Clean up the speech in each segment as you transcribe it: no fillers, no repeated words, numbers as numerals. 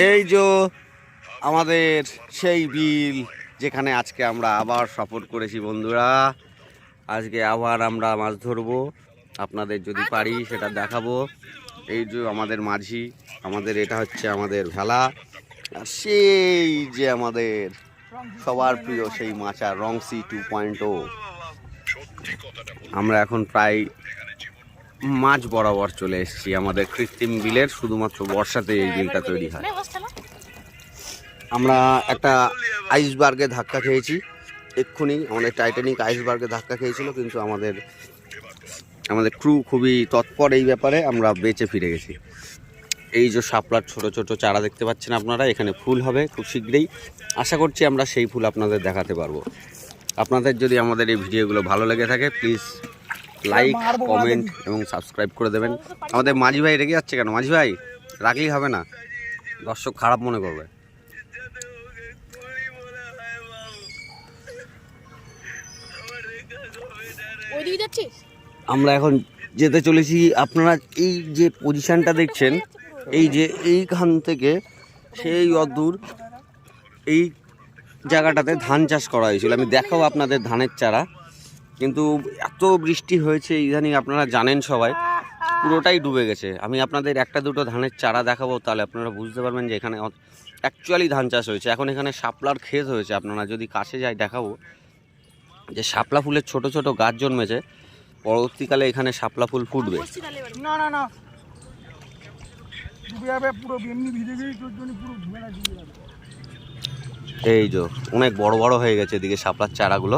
এই যে আমাদের সেই বিল যেখানে আজকে আমরা আবার সফর করেছি বন্ধুরা। আজকে আবার আমরা মাছ ধরবো, আপনাদের যদি পারি সেটা দেখাবো। এই যে আমাদের মাঝি, আমাদের এটা হচ্ছে আমাদের ভেলা, আর সেই যে আমাদের সবার প্রিয় সেই মাছা রংসি 2.0। আমরা এখন প্রায় মাঝ বরাবর চলে এসেছি আমাদের কৃত্রিম বিলের। শুধুমাত্র বর্ষাতে এই বিলটা তৈরি হয়। আমরা একটা আইসবার্গে ধাক্কা খেয়েছি এক্ষুনি, আমাদের টাইটানিক আইসবার্গে ধাক্কা খেয়েছিল, কিন্তু আমাদের ক্রু খুবই তৎপর এই ব্যাপারে, আমরা বেঁচে ফিরে গেছি। এই যে শাপলার ছোট ছোট চারা দেখতে পাচ্ছেন আপনারা, এখানে ফুল হবে খুব শীঘ্রই। আশা করছি আমরা সেই ফুল আপনাদের দেখাতে পারবো। আপনাদের যদি আমাদের এই ভিডিওগুলো ভালো লেগে থাকে প্লিজ লাইক, কমেন্ট এবং সাবস্ক্রাইব করে দেবেন। আমাদের মাঝি ভাই রেগে যাচ্ছে কেন? মাঝি ভাই রাখলেই হবে না, দর্শক খারাপ মনে করবে। আমরা এখন যেতে চলেছি। আপনারা এই যে পজিশনটা দেখছেন, এই যে এইখান থেকে সেই অদূর এই জায়গাটাতে ধান চাষ করা হয়েছিল। আমি দেখাবো আপনাদের ধানের চারা, কিন্তু এত বৃষ্টি হয়েছে ইদানিং, আপনারা জানেন সবাই, পুরোটাই ডুবে গেছে। আমি আপনাদের একটা দুটো ধানের চারা দেখাবো, তাহলে আপনারা বুঝতে পারবেন যে এখানে অ্যাকচুয়ালি ধান চাষ হয়েছে। এখন এখানে শাপলার ক্ষেত হয়েছে, আপনারা যদি কাছে যাই দেখাবো যে শাপলা ফুলের ছোট ছোট গাছ জন্মেছে। পরবর্তীকালে এখানে শাপলা ফুল ফুটবে। এই যে অনেক বড় বড় হয়ে গেছে এদিকে শাপলার চারাগুলো,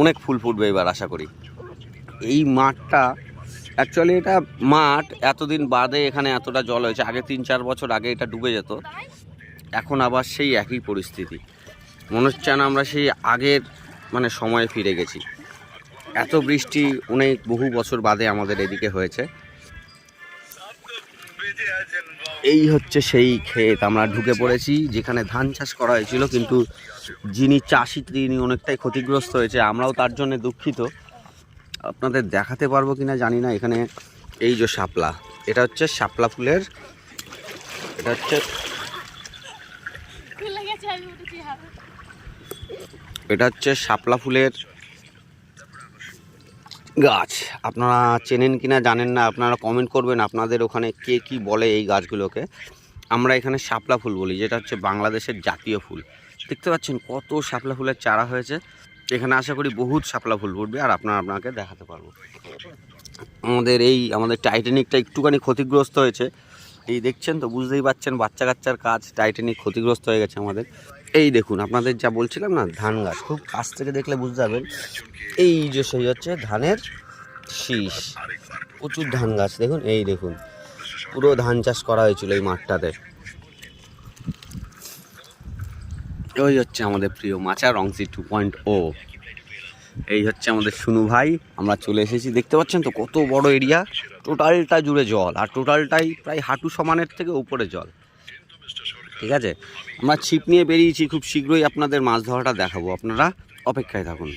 অনেক ফুল ফুটবে এবার আশা করি। এই মাঠটা অ্যাকচুয়ালি এটা মাঠ, এতদিন বাদে এখানে এতটা জল হয়েছে। আগে 3-4 বছর আগে এটা ডুবে যেত, এখন আবার সেই একই পরিস্থিতি। মনে হচ্ছে না আমরা সেই আগের সময়ে ফিরে গেছি। এত বৃষ্টি অনেক বহু বছর বাদে আমাদের এদিকে হয়েছে। এই হচ্ছে সেই ক্ষেত, আমরা ঢুকে পড়েছি যেখানে ধান চাষ করা হয়েছিল, কিন্তু যিনি চাষি তিনি অনেকটাই ক্ষতিগ্রস্ত হয়েছে। আমরাও তার জন্য দুঃখিত। আপনাদের দেখাতে পারবো কিনা জানি না। এখানে এই যে শাপলা, এটা হচ্ছে শাপলা ফুলের, এটা হচ্ছে শাপলা ফুলের গাছ। আপনারা চেনেন কিনা জানেন না, আপনারা কমেন্ট করবেন আপনাদের ওখানে কে কি বলে এই গাছগুলোকে। আমরা এখানে শাপলা ফুল বলি, যেটা হচ্ছে বাংলাদেশের জাতীয় ফুল। দেখতে পাচ্ছেন কত শাপলা ফুলের চারা হয়েছে এখানে। আশা করি বহুত শাপলা ফুল ফুটবে, আর আপনাকে দেখাতে পারবো। আমাদের টাইটানিকটা একটুখানি ক্ষতিগ্রস্ত হয়েছে, এই দেখছেন তো, বুঝতেই পারছেন বাচ্চা কাচ্চার কাজ। টাইটানিক ক্ষতিগ্রস্ত হয়ে গেছে আমাদের। এই দেখুন, আপনাদের যা বলছিলাম না, ধান গাছ খুব কাছ থেকে দেখলে বুঝতে পারবেন। এই যে সেই হচ্ছে ধানের শীষ, প্রচুর ধান গাছ দেখুন। এই দেখুন, পুরো ধান চাষ করা হয়েছিল এই মাঠটাতে। ওই হচ্ছে আমাদের প্রিয় মাছা রংসি 2.0। এই হচ্ছে আমাদের সুনু ভাই। আমরা চলে এসেছি, দেখতে পাচ্ছেন তো কত বড় এরিয়া, টোটালটা জুড়ে জল, আর টোটালটাই প্রায় হাঁটু সমানের থেকে উপরে জল। ঠিক আছে, আমরা ছিপ নিয়ে বেরিয়েছি, খুব শীঘ্রই আপনাদের মাছ ধরাটা দেখাবো, আপনারা অপেক্ষায় থাকুন।